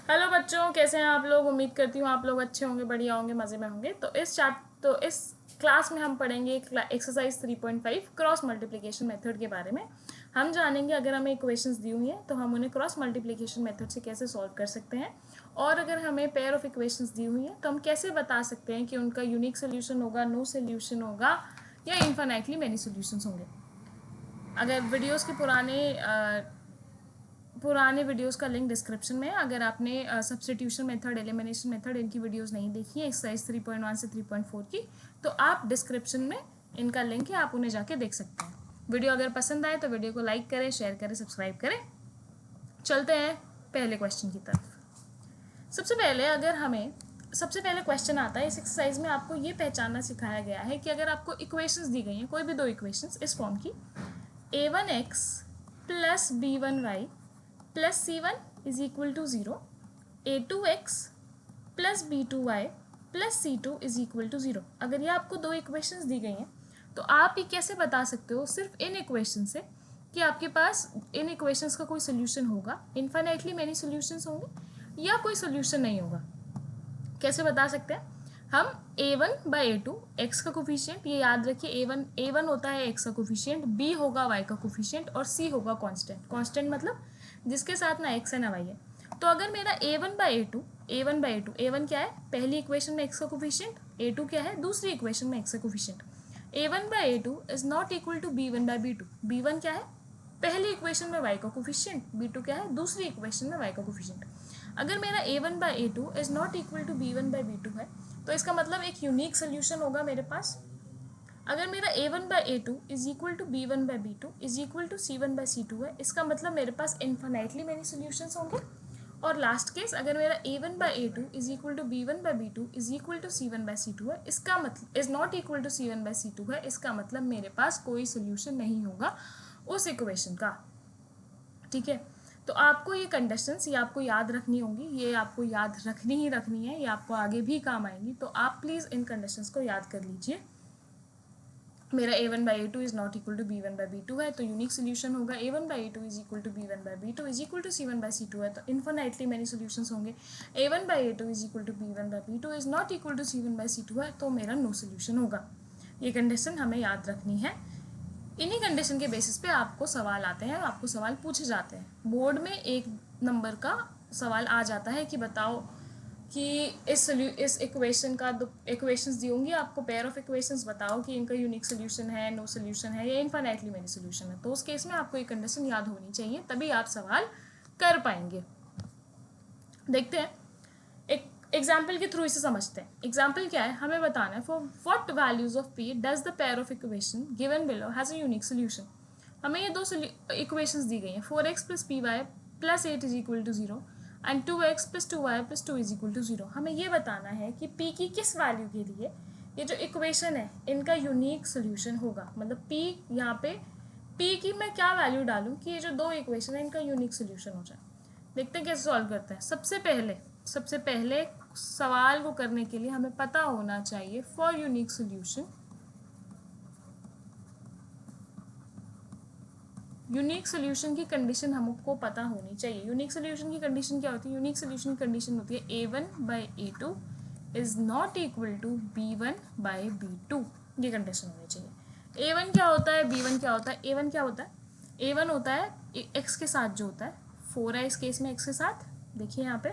Hello बच्चों, कैसे हैं आप लोग। उम्मीद करती हूँ आप लोग अच्छे होंगे, बढ़िया होंगे, मज़े में होंगे। तो इस क्लास में हम पढ़ेंगे एक्सरसाइज 3.5 क्रॉस मल्टीप्लिकेशन मेथड के बारे में। हम जानेंगे अगर हमें इक्वेशंस दी हुई हैं तो हम उन्हें क्रॉस मल्टीप्लिकेशन मेथड से कैसे सॉल्व कर सकते हैं, और अगर हमें पेयर ऑफ इक्वेशंस दी हुई हैं तो हम कैसे बता सकते हैं कि उनका यूनिक सोल्यूशन होगा, नो सोल्यूशन होगा, या इन्फिनिटली मेनी सोल्यूशंस होंगे। अगर वीडियोज़ के पुराने वीडियोस का लिंक डिस्क्रिप्शन में है। अगर आपने सब्स्टिट्यूशन मेथड, एलिमिनेशन मेथड, इनकी वीडियोस नहीं देखी है एक्सरसाइज 3.1 से 3.4 की, तो आप डिस्क्रिप्शन में इनका लिंक है, आप उन्हें जाके देख सकते हैं। वीडियो अगर पसंद आए तो वीडियो को लाइक करें, शेयर करें, सब्सक्राइब करें। चलते हैं पहले क्वेश्चन की तरफ। सबसे पहले क्वेश्चन आता है इस एक्सरसाइज में। आपको ये पहचानना सिखाया गया है कि अगर आपको इक्वेशंस दी गई हैं, कोई भी दो इक्वेशंस इस फॉर्म की, a1x plus b1y plus c1 is equal to 0, a2x plus b2y plus c2 is equal to 0। अगर ये आपको दो इक्वेशंस दी गई हैं तो आप ये कैसे बता सकते हो सिर्फ इन इक्वेशन से कि आपके पास इन इक्वेशंस का कोई सोल्यूशन होगा, इन्फिनिटली मेनी सोल्यूशंस होंगे, या कोई सोल्यूशन नहीं होगा। कैसे बता सकते हैं हम? a1/a2 x का कोफिशिएंट, ये याद रखिए, a1 होता है x का कोफिशिएंट, b होगा y का कोफिशिएंट, और c होगा कांस्टेंट। कांस्टेंट मतलब जिसके साथ ना x है ना y है। तो अगर मेरा a1/a2 a1 क्या है? पहली इक्वेशन में x का कोफिशिएंट, a2 क्या है? दूसरी इक्वेशन में x का coefficient. a1/a2 is not equal to b1/b2। b1 क्या है? पहली इक्वेशन में y का कोफिशिएंट, b2 क्या है? दूसरी इक्वेशन में y का कोफिशिएंट। अगर मेरा a1/a2 is not equal to b1/b2 है तो इसका मतलब एक यूनिक सोल्यूशन होगा मेरे पास। अगर मेरा a1/a2 is equal to b1/b2 is equal to c1/c2 है, इसका मतलब मेरे पास इन्फिनिटली मेनी सोल्यूशंस होंगे। और लास्ट केस, अगर मेरा a1/a2 is equal to b1/b2 is equal to c1/c2 है, इसका मतलब is not equal to c1/c2 है, इसका मतलब मेरे पास कोई सोल्यूशन नहीं होगा उस इक्वेशन का। ठीक है, तो आपको ये कंडीशंस ये आपको याद रखनी होंगी, ये आपको याद रखनी ही रखनी है, ये आपको आगे भी काम आएंगी। तो आप प्लीज़ इन कंडीशंस को याद कर लीजिए। मेरा a1/a2 is not equal to b1/b2 है तो यूनिक सोल्यूशन होगा। a1/a2 is equal to b1/b2 is equal to c1/c2 है तो इन्फिनिटली मेनी सोल्यूशंस होंगे। a1/a2 is equal to b1/b2 is not equal to c1/c2 है तो मेरा नो सोल्यूशन होगा। ये कंडीशन हमें याद रखनी है। इन्हीं कंडीशन के बेसिस पे आपको सवाल आते हैं, आपको सवाल पूछे जाते हैं। बोर्ड में एक नंबर का सवाल आ जाता है कि बताओ कि इस इक्वेशन का दो इक्वेशंस दी होंगी आपको, पेयर ऑफ इक्वेशंस, बताओ कि इनका यूनिक सोल्यूशन है, नो सोल्यूशन है, या इन्फिनिटली मेनी सोल्यूशन है। तो उस केस में आपको एक कंडीशन याद होनी चाहिए, तभी आप सवाल कर पाएंगे। देखते हैं, एक एग्जाम्पल के थ्रू इसे समझते हैं। एग्जाम्पल क्या है, हमें बताना है for what values of p does the pair of equation given below has a unique solution. हमें ये दो इक्वेशंस दी गई हैं, 4x plus p y plus 8 is equal to 0 and 2x plus 2y plus 2 is equal to 0। हमें ये बताना है कि p की किस वैल्यू के लिए ये जो इक्वेशन है इनका यूनिक सोल्यूशन होगा। मतलब p यहाँ पे p की मैं क्या वैल्यू डालूँ कि ये जो दो इक्वेशन है इनका यूनिक सोल्यूशन हो जाए। देखते हैं कैसे सॉल्व करते हैं। सबसे पहले सवाल को करने के लिए हमें पता होना चाहिए for unique solution. Unique solution की कंडीशन हमको पता होनी चाहिए। यूनिक सोल्यूशन की कंडीशन क्या होती है? यूनिक सोल्यूशन की कंडीशन होती है a1/a2 is not equal to b1/b2। ये कंडीशन होनी चाहिए। a1 क्या होता है, b1 क्या होता है? a1 क्या होता है? a1 होता है x के साथ जो होता है, 4 है इस केस में x के साथ। देखिए यहाँ पे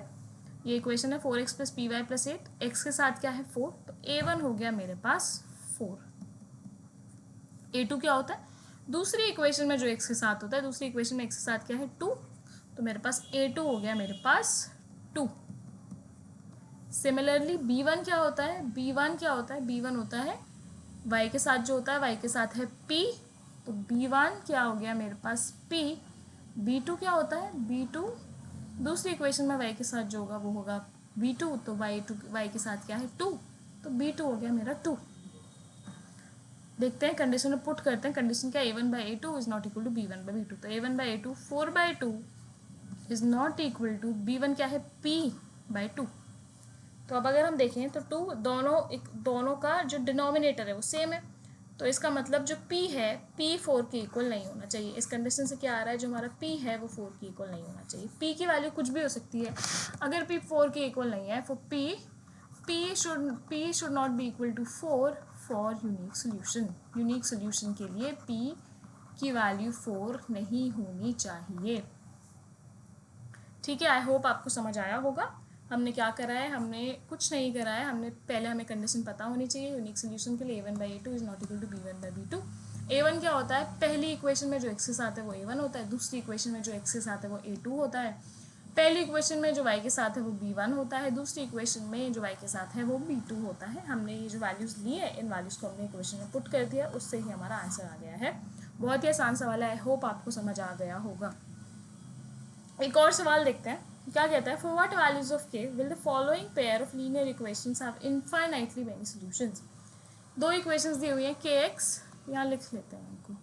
ये इक्वेशन है 4x plus p y plus 8, x के साथ क्या है 4, तो a1 हो गया मेरे पास 4। a2 क्या होता है? दूसरी इक्वेशन में जो x के साथ होता है, दूसरी इक्वेशन में x के साथ क्या है 2, तो मेरे पास a2 हो गया मेरे पास 2। सिमिलरली b1 क्या होता है? b1 क्या होता है? b1 होता है y के साथ जो होता है, y के साथ है p, तो b1 क्या हो गया मेरे पास p। b2 क्या होता है? b2 दूसरी इक्वेशन में y के साथ जो होगा वो होगा b2, तो y के साथ क्या है 2, तो b2 हो गया मेरा 2। देखते हैं कंडीशन में पुट करते हैं। कंडीशन क्या? a1/a2 is not equal to b1/b2, तो a1/a2 4/2 is not equal to b1 क्या है p/2। तो अब अगर हम देखें तो 2 दोनों का जो डिनोमिनेटर है वो सेम है, तो इसका मतलब जो P है P 4 के इक्वल नहीं होना चाहिए। इस कंडीशन से क्या आ रहा है, जो हमारा P है वो 4 के इक्वल नहीं होना चाहिए। P की वैल्यू कुछ भी हो सकती है, अगर P 4 के इक्वल नहीं है तो P should not be equal to 4 for unique solution. Unique solution के लिए P की वैल्यू 4 नहीं होनी चाहिए। ठीक है, आई होप आपको समझ आया होगा। हमने क्या करा है, हमने कुछ नहीं करा है, हमने पहले हमें कंडीशन पता होनी चाहिए यूनिक सोल्यूशन के लिए a1/a2 is not equal to b1/b2। a1 क्या होता है, पहली इक्वेशन में जो एक्सेस आता है वो a1 होता है, दूसरी इक्वेशन में जो एक्सेस आता है वो a2 होता है, पहली इक्वेशन में जो y के साथ है वो b1 होता है, दूसरी इक्वेशन में जो y के साथ है वो b2 होता है। हमने ये जो वैल्यूज़ ली है, इन वैल्यूज़ को हमने इक्वेशन में पुट कर दिया, उससे ही हमारा आंसर आ गया है। बहुत ही आसान सवाल है, आई होप आपको समझ आ गया होगा। एक और सवाल देखते हैं, क्या कहता है, for what values of k will the following pair of linear equations have infinitely many solutions. दो इक्वेशंस दी हुई हैं kx, यहाँ लिख लेते हैं इनको।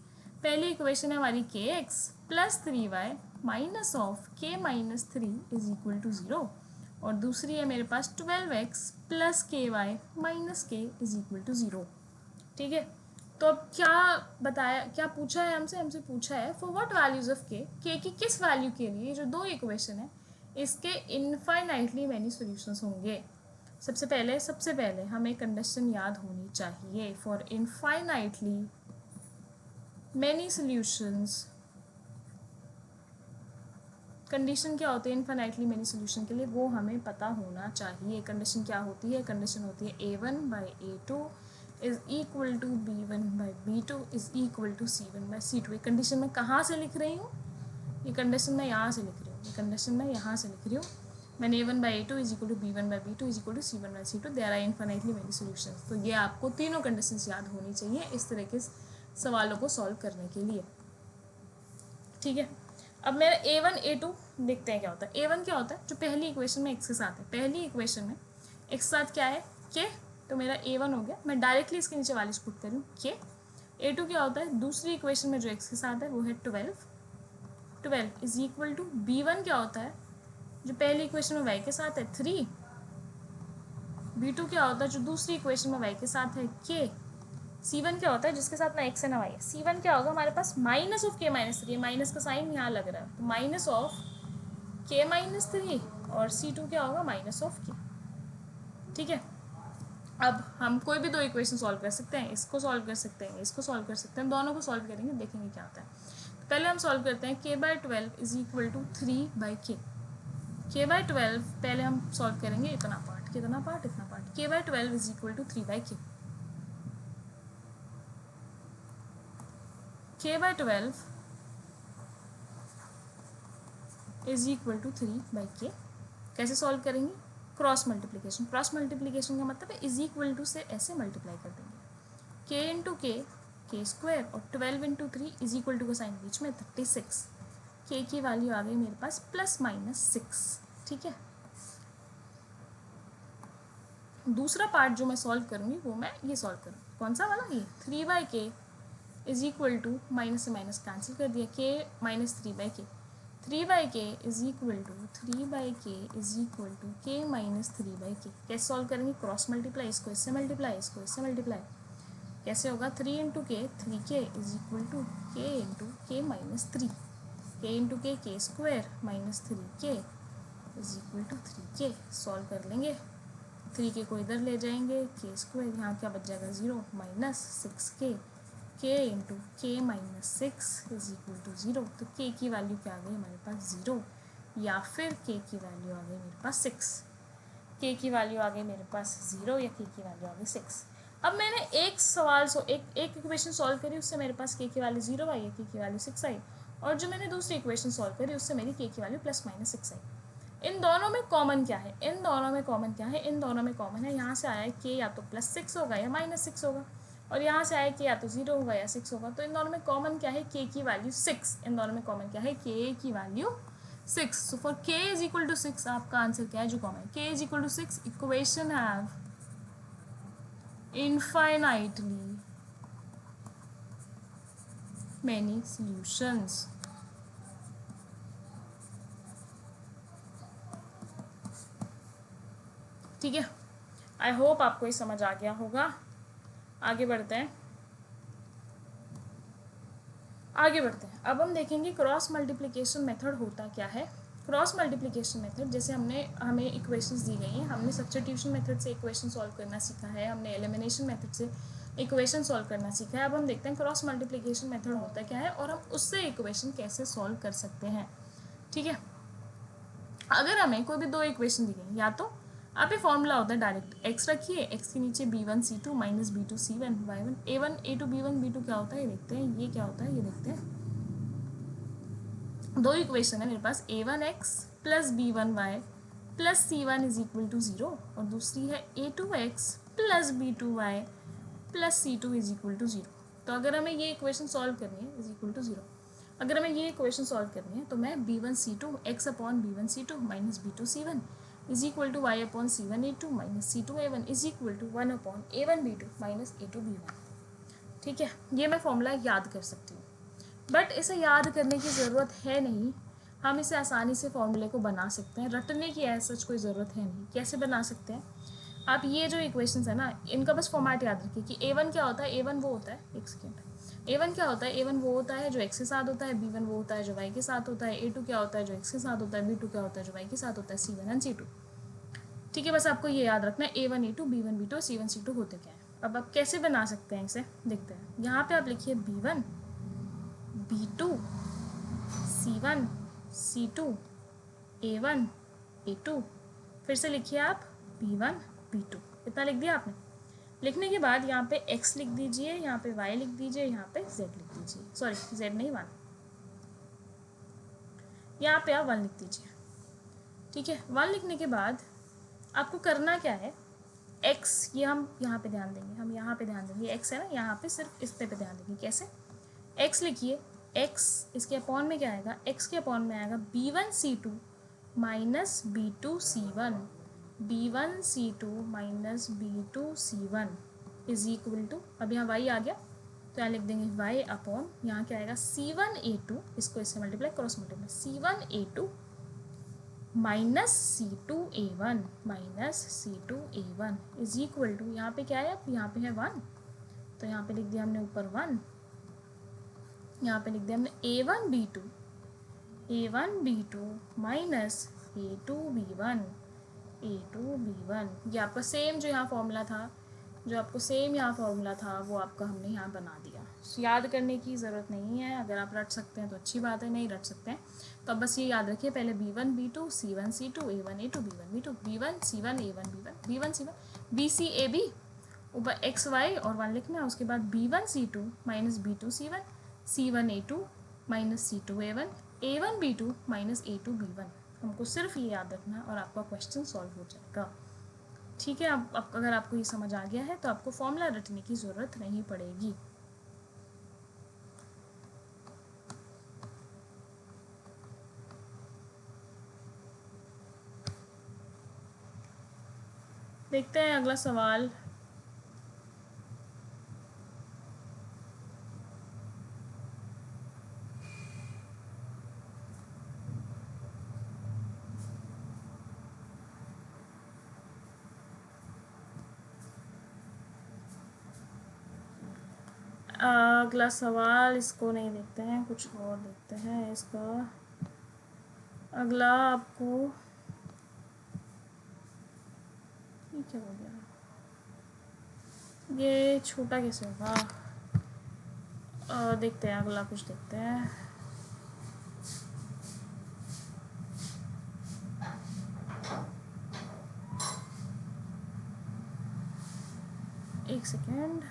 पहली इक्वेशन है हमारी kx plus 3y minus of k minus 3 is equal to 0, और दूसरी है मेरे पास 12x plus ky minus k is equal to 0। ठीक है, तो अब क्या बताया, क्या पूछा है हमसे पूछा है फॉर व्हाट वैल्यूज ऑफ के की किस वैल्यू के लिए जो दो इक्वेशन है इसके इनफाइनाइटली मैनी सॉल्यूशंस होंगे। सबसे पहले हमें कंडीशन याद होनी चाहिए, for infinitely many solutions. Condition क्या होती है इनफाइनाइटली मैनी सॉल्यूशन के लिए, वो हमें पता होना चाहिए। कंडीशन क्या होती है, कंडीशन होती है a1/a2 is equal to b1/b2 is equal to c1/c2। ये कंडीशन मैं कहाँ से लिख रही हूँ, ये कंडीशन मैं यहाँ से लिख रही हूँ, ये कंडीशन मैं यहाँ से लिख रही हूँ। मैंने a1/a2 is equal to b1/b2 is equal to c1/c2, there are infinitely many solutions. तो ये आपको तीनों कंडीशंस याद होनी चाहिए इस तरह के सवालों को सॉल्व करने के लिए। ठीक है, अब मेरा a1 a2 देखते हैं क्या होता है। a1 क्या होता है, जो पहली इक्वेशन में एक्स के साथ है, पहली इक्वेशन में एक्स के साथ क्या है k, तो मेरा a1 हो गया। मैं डायरेक्टली इसके नीचे वाली पुट कर रही हूँ k। a2 क्या होता है, दूसरी इक्वेशन में जो एक्स के साथ है वो है 12 इज इक्वल टू b1 क्या होता है, जो पहली इक्वेशन में y के साथ है 3। b2 क्या होता है, जो दूसरी इक्वेशन में y के साथ है k। c1 क्या होता है, जिसके साथ ना x है ना y है। c1 क्या होगा हमारे पास, minus of k minus 3, minus का साइन यहाँ लग रहा है, तो माइनस ऑफ k माइनस 3, और c2 क्या होगा, माइनस ऑफ k। ठीक है, अब हम कोई भी दो इक्वेशन सॉल्व कर सकते हैं, इसको सॉल्व कर सकते हैं, इसको सॉल्व कर सकते हैं, दोनों को सॉल्व करेंगे, देखेंगे क्या आता है। तो पहले हम सॉल्व करते हैं k/12 is equal to 3/k। k/12 पहले हम सॉल्व करेंगे इतना पार्ट, कितना पार्ट, इतना part. k/12 is equal to 3/k। k/12 is equal to 3/k। कैसे सॉल्व करेंगे, क्रॉस मल्टीप्लीकेशन। क्रॉस मल्टीप्लीकेशन का मतलब है इज इक्वल टू से ऐसे मल्टीप्लाई कर देंगे, k इंटू के स्क्वायर, और 12 इंटू 3 इज इक्वल टू का साइन बीच में 36। k की वैल्यू आ गई मेरे पास +-6। ठीक है, दूसरा पार्ट जो मैं सॉल्व करूँगी वो मैं ये सॉल्व करूँगी, कौन सा वाला, ये 3/k is equal to, minus से माइनस कैंसिल कर दिया, k minus 3/k। 3/k is equal to 3/k is equal to k minus 3/k। कैसे सॉल्व करेंगे, क्रॉस मल्टीप्लाई, इसको इससे मल्टीप्लाई, इसको इससे मल्टीप्लाई। कैसे होगा, 3 into k 3k is equal to k into k minus 3, k into k square minus 3k is equal to 3k। Solve कर लेंगे, 3k को इधर ले जाएंगे, के स्क्वायर यहाँ क्या बच जाएगा 0, minus 6k, k into k minus 6 is equal to 0। तो k की वैल्यू क्या आ गई हमारे पास 0, या फिर k की वैल्यू आ गई मेरे पास 6। k की वैल्यू आ गई मेरे पास 0 या k की वैल्यू आ गई 6। अब मैंने एक सवाल एक इक्वेशन सॉल्व करी, उससे मेरे पास k की वैल्यू 0 आई, k की वैल्यू 6 आई, और जो मैंने दूसरी इक्वेशन सॉल्व करी उससे मेरी k की वैल्यू +-6 आई। इन दोनों में कॉमन क्या है, इन दोनों में कॉमन क्या है, इन दोनों में कॉमन है, यहाँ से आया है k या तो +6 होगा या -6 होगा, और यहाँ से आया कि या तो 0 होगा या 6 होगा। तो इन दोनों में कॉमन क्या है, k की वैल्यू 6। इन दोनों में कॉमन क्या है, k की value 6। So for k is equal to 6 आपका आंसर क्या है जो कॉमन है, k is equal to 6 equation have infinitely many solutions. ठीक है, आई होप आपको ये समझ आ गया होगा। आगे बढ़ते हैं, आगे बढ़ते हैं। अब हम देखेंगे क्रॉस मल्टीप्लिकेशन मेथड होता क्या है। क्रॉस मल्टीप्लिकेशन मेथड, जैसे हमें इक्वेशंस दी गई हैं, हमने सब्स्टिट्यूशन मेथड से इक्वेशन सॉल्व करना सीखा है, हमने एलिमिनेशन मेथड से इक्वेशन सॉल्व करना सीखा है। अब हम देखते हैं क्रॉस मल्टीप्लिकेशन मेथड होता क्या है और हम उससे इक्वेशन कैसे सॉल्व कर सकते हैं। ठीक है, अगर हमें कोई भी दो इक्वेशन दी गई, या तो आप ये फॉर्मूला होता है डायरेक्ट x रखिए, x के नीचे b1c2 minus b2c1 y1 a1 a2 b1 b2 क्या होता है ये देखते हैं, ये क्या होता है ये देखते हैं। दो इक्वेशन है मेरे पास, a1x plus b1y plus c1 is equal to 0 और दूसरी है a2x plus b2y plus c2 is equal to 0। तो अगर हमें ये इक्वेशन सॉल्व करनी है इज इक्वल टू 0, अगर हमें ये इक्वेशन सॉल्व करनी है तो मैं b1c2 x upon b1c2 minus b2c1 is equal to y upon c1a2 minus c2a1 is equal to 1 upon a1b2 minus a2b1। ठीक है, ये मैं फॉर्मूला याद कर सकती हूँ, बट इसे याद करने की ज़रूरत है नहीं, हम इसे आसानी से फॉर्मूले को बना सकते हैं, रटने की ऐसा कोई ज़रूरत है नहीं। कैसे बना सकते हैं, आप ये जो इक्वेशंस है ना, इनका बस फॉर्मेट याद रखिए कि a1 क्या होता है, a1 वो होता है, एक सेकेंड, a1 क्या होता है, a1 वो होता है जो x के साथ होता है, b1 वो होता है जो y के साथ होता है, a2 क्या होता है जो x के साथ होता है, b2 क्या होता है जो y के साथ होता है, c1 एंड c2। ठीक है, बस आपको ये याद रखना है a1 a2 b1 b2 c1 c2 होते क्या है। अब आप कैसे बना सकते हैं इसे देखते हैं। यहाँ पे आप लिखिए b1 b2 c1 c2 a1 a2, फिर से लिखिए आप b1 b2, इतना लिख दिया आपने। लिखने के बाद यहाँ पे x लिख दीजिए, यहाँ पे y लिख दीजिए, यहाँ पे z लिख दीजिए, सॉरी z नहीं 1, यहाँ पे आप 1 लिख दीजिए। ठीक है, 1 लिखने के बाद आपको करना क्या है, x ये हम यहाँ पे ध्यान देंगे, हम यहाँ पे ध्यान देंगे, x है ना, यहाँ पे सिर्फ इस पे ध्यान देंगे। कैसे, x लिखिए, x इसके अपॉन में क्या आएगा, x के अपॉन में आएगा b1c2 minus b2c1, b1c2 minus b2c1 is equal to, अब यहाँ y आ गया तो यहाँ लिख देंगे y अपॉन, यहाँ क्या आएगा c1a2, इसको इससे multiply cross multiply, c1a2 minus c2a1 minus c2a1 is equal to, यहाँ पे क्या है, अब यहाँ पे है 1 तो यहाँ पे लिख दिया हमने ऊपर 1, यहाँ पे लिख दिया हमने a1b2 माइनस a2b1 ये आपका सेम जो यहाँ फॉर्मूला था, वो आपका हमने यहाँ बना दिया। याद करने की ज़रूरत नहीं है, अगर आप रट सकते हैं तो अच्छी बात है, नहीं रट सकते हैं तो अब बस ये याद रखिए, पहले b1 b2 c1 c2 a1 a2 b1 b2 b1 c1 a1 b1 b1 c1 bc ab ऊपर x y और 1 लिखना है, उसके बाद b1 c2 minus b2 c1 c1 a2 minus c2 a1 a1 b2 minus a2 b1। हमको सिर्फ ये याद रखना है और आपका क्वेश्चन सॉल्व हो जाएगा। ठीक है, अब अगर आपको ये समझ आ गया है तो आपको फॉर्मूला रटने की ज़रूरत नहीं पड़ेगी। देखते हैं अगला सवाल। अगला सवाल इसको नहीं देखते हैं, कुछ और देखते हैं। इसका अगला आपको ये क्या हो गया, ये छोटा कैसे होगा, देखते हैं अगला कुछ देखते हैं। एक सेकेंड,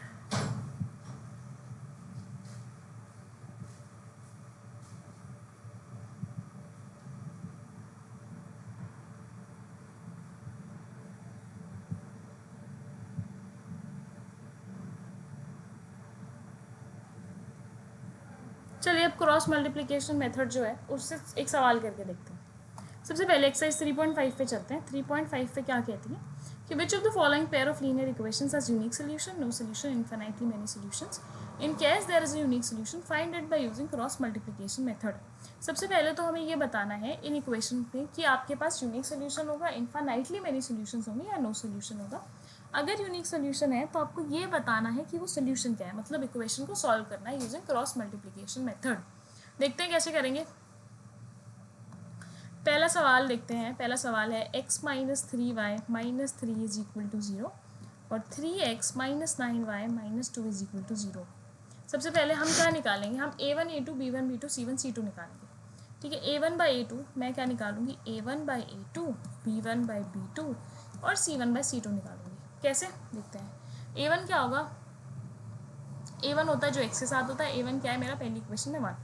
चलिए अब क्रॉस मल्टीप्लिकेशन मेथड जो है उससे एक सवाल करके देखते हैं। सबसे पहले एक्सरसाइज 3.5 पे चलते हैं। 3.5 पे क्या कहती है कि which of the following pair of linear equations has unique solution, no solution, infinitely many solutions, in case there is a unique solution find it by using cross multiplication method. सबसे पहले तो हमें ये बताना है इन इक्वेशन में कि आपके पास यूनिक सोल्यूशन होगा, इनफाइनाइटली मेनी सोल्यूशंस होंगे या नो सोल्यूशन होगा। अगर यूनिक सोल्यूशन है तो आपको ये बताना है कि वो सोल्यूशन क्या है, मतलब इक्वेशन को सॉल्व करना है यूजिंग क्रॉस मल्टीप्लिकेशन मेथड। देखते हैं कैसे करेंगे। पहला सवाल देखते हैं। पहला सवाल है x minus 3y minus 3 is equal to 0 और 3x minus 9y minus 2 is equal to 0। सबसे पहले हम क्या निकालेंगे, हम a1 a2 b1 b2 c1 c2 निकालेंगे। ठीक है, a1 बाई a2 मैं क्या निकालूंगी, a1 by a2 b1 by b2 और c1 बाई c2 निकालूंगी। कैसे देखते हैं। a1 क्या होगा, a1 होता है जो x के साथ होता है। a1 क्या है मेरा, पहली इक्वेशन में 1,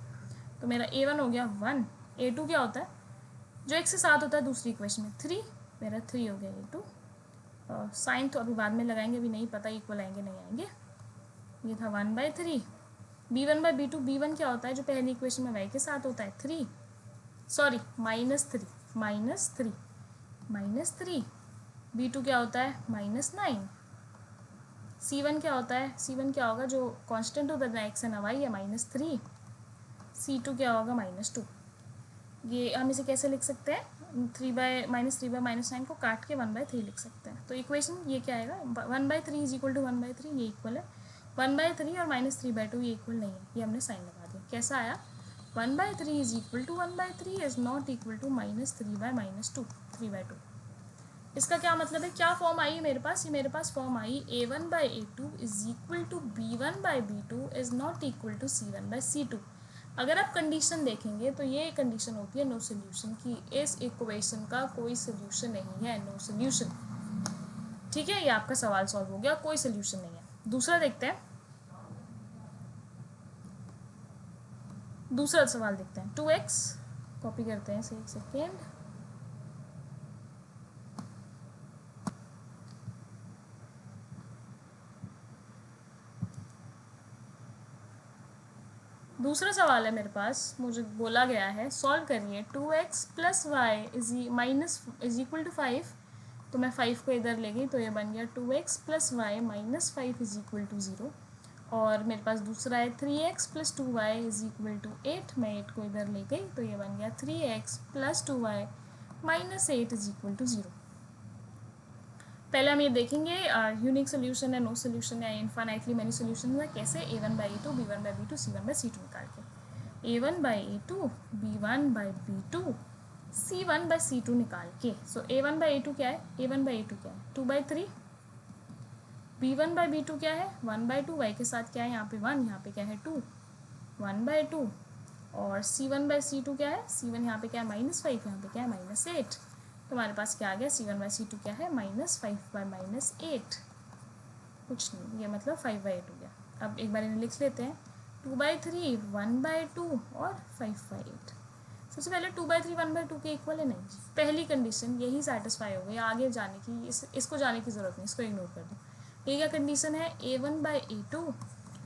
तो मेरा a1 हो गया 1। a2 क्या होता है जो x के साथ होता है दूसरी इक्वेशन में 3, मेरा 3 हो गया a2। साइन तो अभी बाद में लगाएंगे, अभी नहीं पता इक्वल आएंगे नहीं आएंगे। ये था 1/3। b1 बाई b2, b1 क्या होता है जो पहली इक्वेशन में y के साथ होता है 3, सॉरी -3 -3। b2 क्या होता है -9। c1 क्या होता है, c1 क्या होगा जो कांस्टेंट होता है ना x ना y है -3। c2 क्या होगा -2। ये हम इसे कैसे लिख सकते हैं, 3 बाई -9 को काट के 1/3 लिख सकते हैं। तो इक्वेशन ये क्या आएगा, 1/3 इज इक्वल टू 1/3, ये इक्वल है 1/3 और -3/2 ये इक्वल नहीं है, ये हमने साइन लगा दिया। कैसा आया, 1/3 is equal to 1/3 is not equal to -3/-2 3/2। इसका क्या मतलब है, क्या फॉर्म आई मेरे पास, ये मेरे पास फॉर्म आई a1 by a2 is equal to b1 by b2 is not equal to c1 by c2। अगर आप कंडीशन देखेंगे तो ये कंडीशन होती है नो सोल्यूशन की, इस इक्वेशन का कोई सोल्यूशन नहीं है, नो सोल्यूशन। ठीक है, ये आपका सवाल सॉल्व हो गया, कोई सोल्यूशन नहीं है। दूसरा देखते हैं, दूसरा सवाल देखते हैं। 2x कॉपी करते हैं इसे, एक सेकेंड। दूसरा सवाल है मेरे पास, मुझे बोला गया है सॉल्व करिए 2x plus y is equal to 5। तो मैं 5 को इधर ले गई तो ये बन गया 2x plus y minus 5 is equal to 0। और मेरे पास दूसरा है 3x plus 2y is equal to 8, मैं 8 को इधर ले गई तो ये बन गया 3x plus 2y minus 8 is equal to 0। पहले हम ये देखेंगे यूनिक सोल्यूशन है, नो सोल्यूशन है, इन्फाइनाइटली मेनी सोल्यूशन है, कैसे a1 by a2 b1 by b2 c1 by c2 निकाल के, a1 by a2 b1 by b2 c1 by c2 निकाल के। सो a1 बाई a2 क्या है, a1 बाई a2 क्या है 2/3, b1 बाई b2 क्या है 1/2, y के साथ क्या है यहाँ पे 1, यहाँ पे क्या है 2, 1/2। और c1 बाई c2 क्या है, c1 यहाँ पे क्या है -5, यहाँ पे क्या है -8। तो हमारे पास क्या आ गया, c1 बाई c2 क्या है -5 बाई -8, कुछ नहीं, ये मतलब 5/8 हो गया। अब एक बार इन्हें लिख लेते हैं, 2/3 1/2 और 5/8। सबसे पहले 2/3 1/2 के इक्वल है नहीं, पहली कंडीशन यही सेटिस्फाई हो गई, आगे जाने की इसको जाने की ज़रूरत नहीं, इसको इग्नोर कर दो। ये क्या कंडीशन है, a1 by a2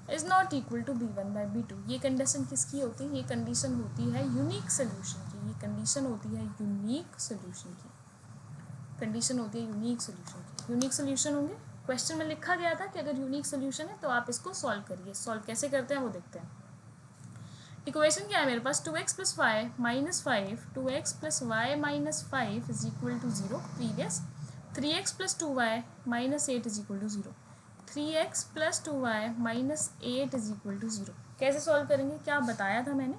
is not equal to b1 by b2। ये कंडीशन किसकी होती है, ये कंडीशन होती है यूनिक सोल्यूशन की, ये कंडीशन होती है यूनिक सोल्यूशन की, कंडीशन होती है यूनिक सोल्यूशन की। यूनिक सोल्यूशन होंगे, क्वेश्चन में लिखा गया था कि अगर यूनिक सोल्यूशन है तो आप इसको सॉल्व करिए। सॉल्व कैसे करते हैं वो देखते हैं। इक्वेशन क्या है मेरे पास, 2x plus y minus 5, 2x plus y minus 5 is equal to 0 previous, 3x plus 2y minus 8 is equal to 0, 3x plus 2y minus 8 is equal to 0। कैसे सॉल्व करेंगे, क्या बताया था मैंने,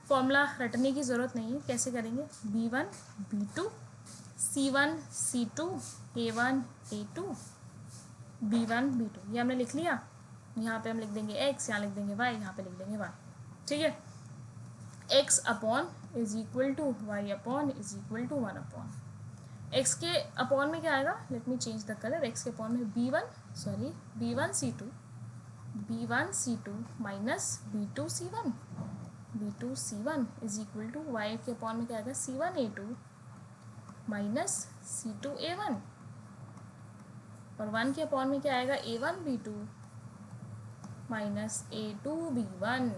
फॉर्मूला रटने की ज़रूरत नहीं है, कैसे करेंगे, b1 b2 c1 c2 a1 a2 b1 b2, ये हमने लिख लिया। यहाँ पे हम लिख देंगे x, यहाँ लिख देंगे y, यहाँ पे लिख देंगे 1। ठीक है, x upon is equal to y upon is equal to 1 upon, x के अपॉन में क्या आएगा, let me change the colour, x के अपॉन में b1 c2 minus b2 c1 is equal to y के अपॉन में क्या आएगा, c1 a2 minus c2 a1, और 1 के अपॉन में क्या आएगा, a1 b2 minus a2 b1।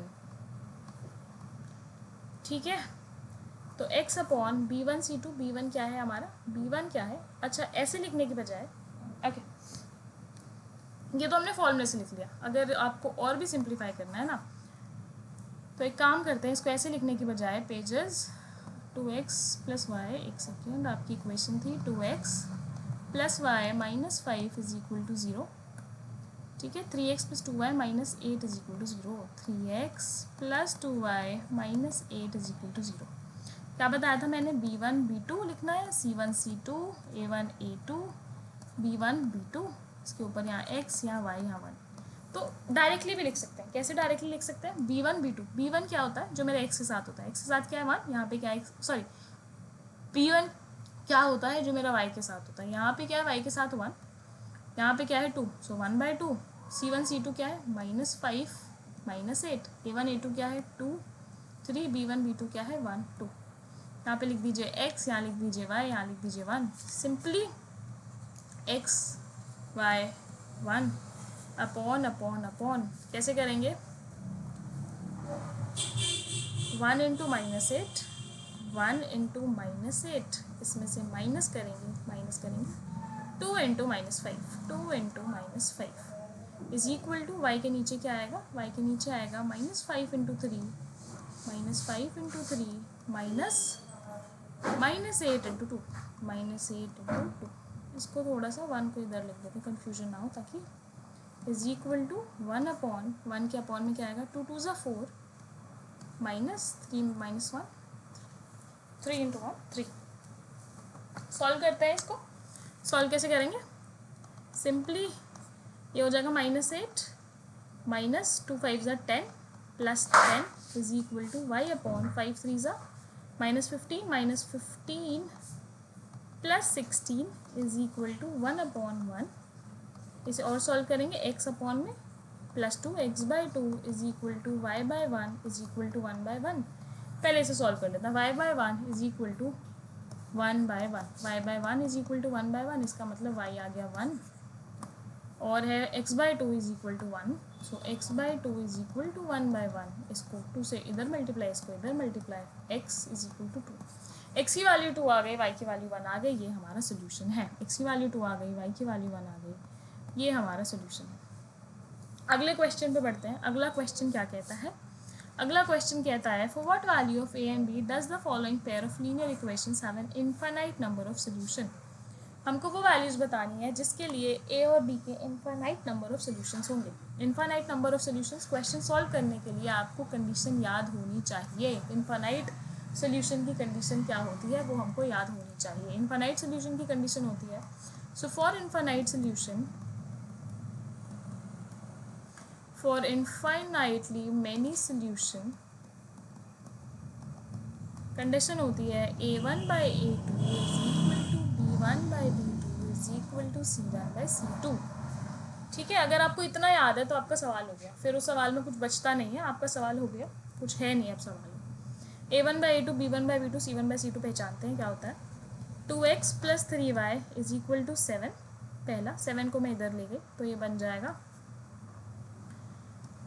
ठीक है, तो x upon b1 c2, b1 क्या है हमारा, b1 क्या है, अच्छा ऐसे लिखने की बजाय, ओके ये तो हमने फॉर्मूले से लिख लिया, अगर आपको और भी सिंप्लीफाई करना है ना तो एक काम करते हैं, इसको ऐसे लिखने की बजाय पेजेस 2x प्लस वाई, एक सेकेंड, आपकी इक्वेशन थी 2x plus y minus 5 is equal to 0। ठीक है, 3x plus 2y minus 8 is equal to 0। 3x plus 2y minus 8 is equal to 0। क्या बताया था मैंने, b1 b2 लिखना है, c1 c2 a1 a2 b1 b2, इसके ऊपर यहाँ x यहाँ y यहाँ 1। तो डायरेक्टली भी लिख सकते हैं। कैसे डायरेक्टली लिख सकते हैं, b1 b2, b1 क्या होता है जो मेरा x के साथ होता है, x के साथ क्या है 1, यहाँ पे क्या है सॉरी b1 क्या होता है जो मेरा y के साथ होता है, यहाँ पे क्या है y के साथ 1, यहाँ पे क्या है 2, सो 1/2। c1 c2 क्या है -5 -8, a1 a2 क्या है 2 3, b1 b2 क्या है 1 2। यहाँ पे लिख दीजिए x, यहाँ लिख दीजिए y, यहाँ लिख दीजिए 1। Simply x y 1 upon upon upon कैसे करेंगे, 1 इंटू -8, 1 इंटू -8, इसमें से माइनस करेंगे 2 into -5, 2 into -5 is equal to y के नीचे क्या आएगा, y के नीचे आएगा -5 इंटू 3, -5 इंटू 3 -8 इंटू 2, -8 इंटू 2। इसको थोड़ा सा 1 को इधर लिख देते, कन्फ्यूजन ना हो, ताकि इज इक्वल टू 1 अपॉन 1 के अपॉन में क्या आएगा, 2 2 = 4 -3 -1 3 इंटू 1 3। सॉल्व करते हैं इसको। सॉल्व कैसे करेंगे, सिंपली ये हो जाएगा -8 -2 5 = 10 plus 10 is equal to y upon 5 3 = -15 -15 plus 16 is equal to 1 upon 1। इसे और सॉल्व करेंगे, x अपॉन में +2 x/2 is equal to y/1 is equal to 1/1। पहले इसे सॉल्व कर लेता, y/1 is equal to 1/1, y/1 is equal to 1/1, इसका मतलब y आ गया 1, और है x/2 is equal to 1, so x/2 is equal to 1/1। इसको 2 से इधर मल्टीप्लाई, इसको इधर multiply, x is equal to 2। x की वैल्यू 2 आ गई, y की वैल्यू 1 आ गई, ये हमारा सोल्यूशन है। x की वैल्यू 2 आ गई, y की वैल्यू 1 आ गई, ये हमारा सोल्यूशन है। अगले क्वेश्चन पे बढ़ते हैं। अगला क्वेश्चन क्या कहता है, अगला क्वेश्चन कहता है for what value of a and b does the following pair of linear equations have an infinite number of solution. हमको वो वैल्यूज बतानी है जिसके लिए a और b के इनफाइनाइट नंबर ऑफ सॉल्यूशंस होंगे। Infinite number of solutions, question solve करने के लिए आपको कंडीशन याद होनी चाहिए। इनफाइनाइट सॉल्यूशन की कंडीशन क्या होती है वो हमको याद होनी चाहिए। इनफाइनाइट सॉल्यूशन की कंडीशन होती है, so for infinite solution, for infinitely many solution, condition होती है a1/a2 is equal to b1/b2 is equal to c1/c2। ठीक है, अगर आपको इतना याद है तो आपका सवाल हो गया, फिर उस सवाल में कुछ बचता नहीं है, आपका सवाल हो गया, कुछ है नहीं अब सवाल में। a1/a2 b1/b2 c1/c2 पहचानते हैं क्या होता है, 2x + 3y is equal to 7, पहला 7 को मैं इधर ले गई तो ये बन जाएगा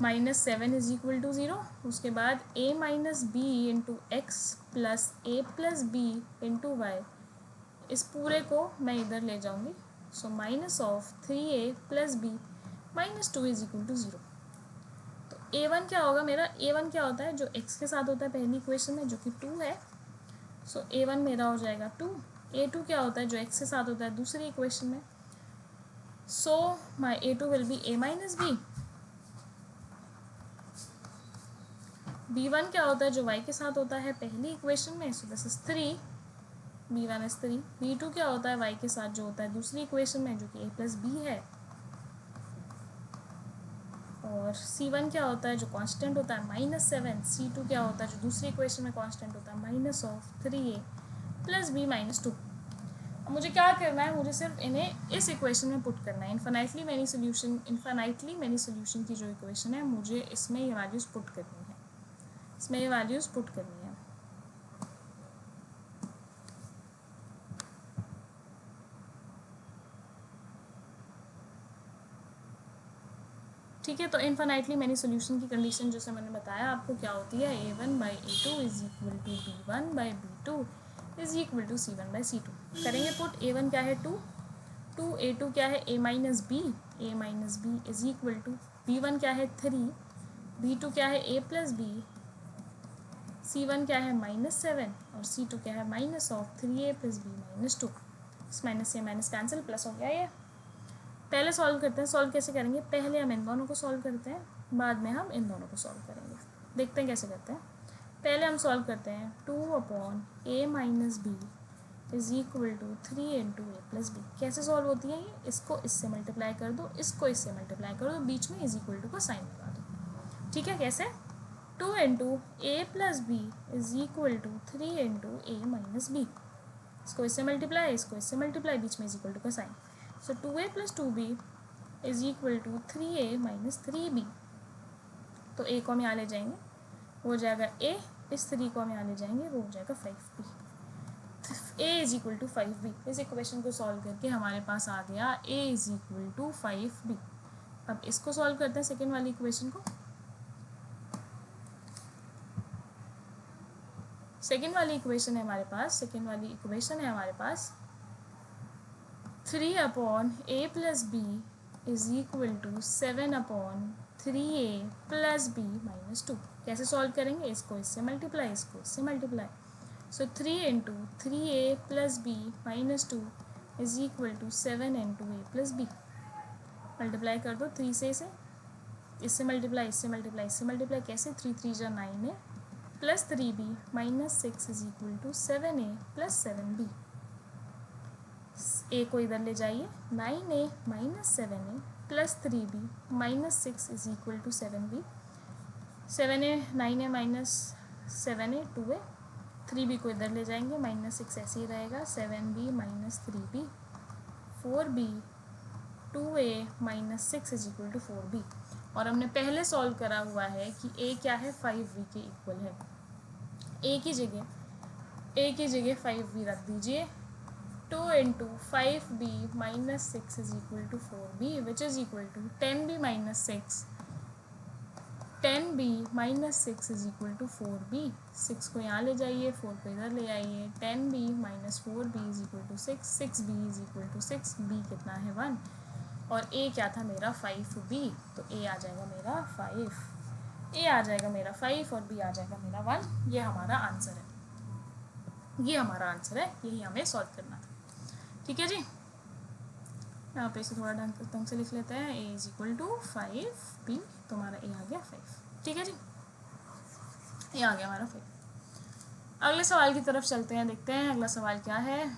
-7 इज इक्वल टू 0। उसके बाद a minus b into x plus a plus b into y, इस पूरे को मैं इधर ले जाऊंगी, so -3a + b -2 is equal to 0। तो a1 क्या होगा मेरा, a1 क्या होता है जो x के साथ होता है पहली इक्वेशन में, जो कि 2 है, सो a1 मेरा हो जाएगा 2। a2 क्या होता है जो x के साथ होता है दूसरी इक्वेशन में, so my a2 will be a minus b. b1 क्या होता है जो y के साथ होता है पहली इक्वेशन में, so this is 3, b1 is 3। b2 क्या होता है y के साथ जो होता है दूसरी इक्वेशन में, जो कि a + b है। और c1 क्या होता है जो कांस्टेंट होता है -7। c2 क्या होता है जो दूसरी इक्वेशन में कांस्टेंट होता है -3a + b -2। अब मुझे क्या करना है, मुझे सिर्फ इन्हें इस इक्वेशन में पुट करना है। इन्फाइनाइटली मैनी सोल्यूशन की जो इक्वेशन है, मुझे इसमें ये वैल्यूज़ पुट करनी है, इसमें ये वैल्यूज़ पुट करनी है। ठीक है, तो इन्फाइनाइटली मैनी सोल्यूशन की कंडीशन जैसे मैंने बताया आपको क्या होती है, a1/a2 is equal to b1/b2 is equal to c1/c2। करेंगे पुट, a1 क्या है 2, a2 क्या है a minus b is equal to b1 क्या है 3, b2 क्या है a + b, c1 क्या है -7 और c2 क्या है -3a + b -2। इस माइनस से माइनस कैंसिल, प्लस हो गया ये। पहले सॉल्व करते हैं, सॉल्व कैसे करेंगे, पहले हम इन दोनों को सॉल्व करते हैं, बाद में हम इन दोनों को सॉल्व करेंगे। देखते हैं कैसे करते हैं। पहले हम सॉल्व करते हैं 2/a minus b is equal to 3 into a plus b. कैसे सॉल्व होती है ये, इसको इससे मल्टीप्लाई कर दो, इसको इससे मल्टीप्लाई कर दो, बीच में इज इक्वल टू का साइन लगा दो। ठीक है, कैसे, 2 into a plus b is equal to 3 into a minus b. इसको इससे मल्टीप्लाई, इसको इससे मल्टीप्लाई, बीच में इज इक्वल टू का sign. So 2a plus 2b is equal to 3a minus 3b। तो a को हम यहाँ ले जाएंगे, वो हो जाएगा a, इस 3 को हम यहाँ ले जाएंगे, वो हो जाएगा 5b। a is equal to 5b। इस इक्वेशन को सॉल्व करके हमारे पास आ गया a is equal to 5b। अब इसको सॉल्व करते हैं सेकेंड वाली इक्वेशन को। सेकेंड वाली इक्वेशन है हमारे पास, सेकेंड वाली इक्वेशन है हमारे पास 3/a plus b is equal to 7/3a plus b minus 2। कैसे सॉल्व करेंगे, इसको इससे मल्टीप्लाई, इसको इससे multiply. So 3 into 3a plus b minus 2 is equal to 7 into a plus b. Multiply कर दो 3 से इसे, इससे मल्टीप्लाई, इससे मल्टीप्लाई, इससे मल्टीप्लाई। कैसे, 3 3 जा 9 है plus 3b minus 6 is equal to 7a plus 7b। A को इधर ले जाइए, 9a minus 7a plus 3b minus 6 is equal to 7b। 7a 9a minus 7a 2a, 3b को इधर ले जाएंगे, माइनस 6 ऐसे ही रहेगा, 7b minus 3b 4b 2a minus 6 is equal to 4b। और हमने पहले सॉल्व करा हुआ है कि a क्या है, 5b के इक्वल है। a की जगह 5b रख दीजिए। 2 into 5b minus 6 is equal to 4b which is equal to 10b minus 6। 10b minus 6 is equal to 4b। 6 को यहाँ ले जाइए, 4 को इधर ले आइए, 10b minus 4b is equal to 6, 6b is equal to 6, b कितना है 1, और a क्या था मेरा 5b, तो a आ जाएगा मेरा 5, a आ जाएगा मेरा 5 और b आ जाएगा मेरा 1। ये हमारा आंसर है, ये हमारा आंसर है, यही हमें सॉल्व करना था। ठीक है जी, यहाँ पे इसे थोड़ा ढंग से लिख लेते हैं, a is equal to 5b, तो हमारा a आ गया 5। ठीक है जी, ये आ गया हमारा 5। अगले सवाल की तरफ चलते हैं, देखते हैं अगला सवाल क्या है।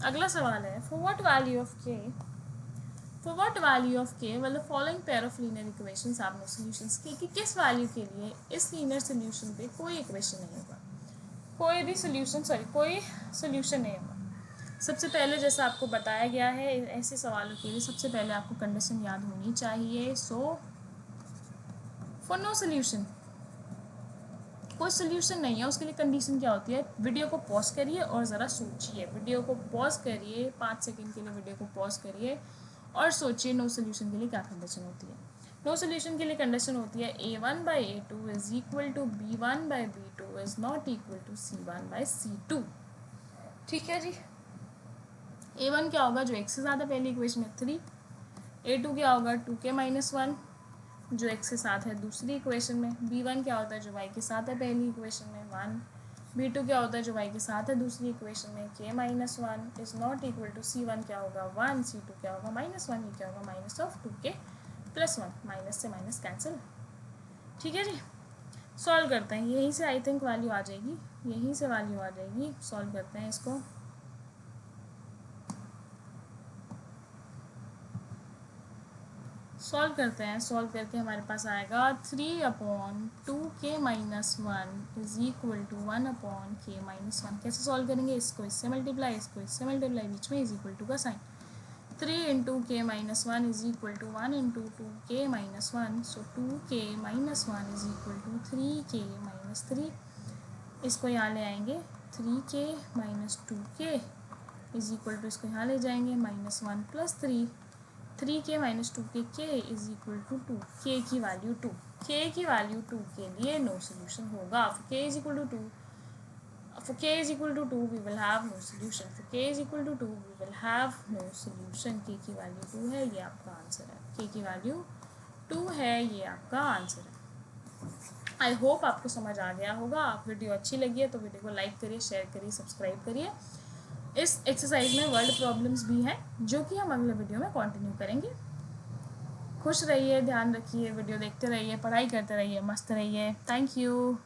अगला सवाल है for what value of k मतलब following pair of linear equations are no solutions, कि किस वैल्यू के लिए इस लीनियर सोल्यूशन पे कोई इक्वेशन नहीं होगा, कोई सोल्यूशन नहीं होगा। सबसे पहले जैसा आपको बताया गया है, ऐसे सवालों के लिए सबसे पहले आपको कंडीशन याद होनी चाहिए। सो फॉर नो सोल्यूशन, कोई सोल्यूशन नहीं है, उसके लिए कंडीशन क्या होती है, वीडियो को पॉज करिए और ज़रा सोचिए, वीडियो को पॉज करिए, 5 सेकंड के लिए वीडियो को पॉज करिए और सोचिए नो सोल्यूशन के लिए क्या कंडीशन होती है। नो सोल्यूशन के लिए कंडीशन होती है a1/a2 is equal to b1/b2 is not equal to c1/c2। ठीक है जी, a1 क्या होगा, जो x से ज़्यादा, पहली इक्वेशन में 3। a2 क्या होगा, 2k-1 जो x के साथ है दूसरी इक्वेशन में। b1 क्या होता है, जो y के साथ है पहली इक्वेशन में 1। b2 क्या होता है, जो y के साथ है दूसरी इक्वेशन में k-1 is not equal to c1 क्या होगा 1, c2 क्या होगा -1, ये क्या होगा माइनस ऑफ 2k+1, माइनस से माइनस कैंसिल। ठीक है जी, सॉल्व करते हैं, यहीं से आई थिंक वैल्यू आ जाएगी, यहीं से वैल्यू आ जाएगी। सॉल्व करते हैं इसको, सॉल्व करते हैं, सॉल्व करके हमारे पास आएगा 3/2k-1 is equal to 1/k-1। कैसे सॉल्व करेंगे, इसको इससे मल्टीप्लाई, इसको इससे मल्टीप्लाई, बीच में इज इक्वल टू का sign. 3 into k-1 is equal to 1 into 2k-1, so 2k-1 is equal to 3k-3। इसको यहाँ ले आएंगे, 3k minus 2k is equal to, इसको यहाँ ले जाएंगे, -1 plus 3, 3k minus 2k, k is equal to 2, k की वैल्यू 2, k की वैल्यू 2 के लिए नो सोल्यूशन होगा। For k is equal to 2, for k is equal to 2 we will have no solution, for k is equal to 2 we will have no solution। k की value 2 है, ये आपका answer है, k की value 2 है, ये आपका आंसर है। आई होप आपको समझ आ गया होगा। वीडियो अच्छी लगी है तो वीडियो को लाइक करिए, शेयर करिए, सब्सक्राइब करिए। इस एक्सरसाइज में वर्ड प्रॉब्लम्स भी हैं जो कि हम अगले वीडियो में कंटिन्यू करेंगे। खुश रहिए, ध्यान रखिए, वीडियो देखते रहिए, पढ़ाई करते रहिए, मस्त रहिए। Thank you.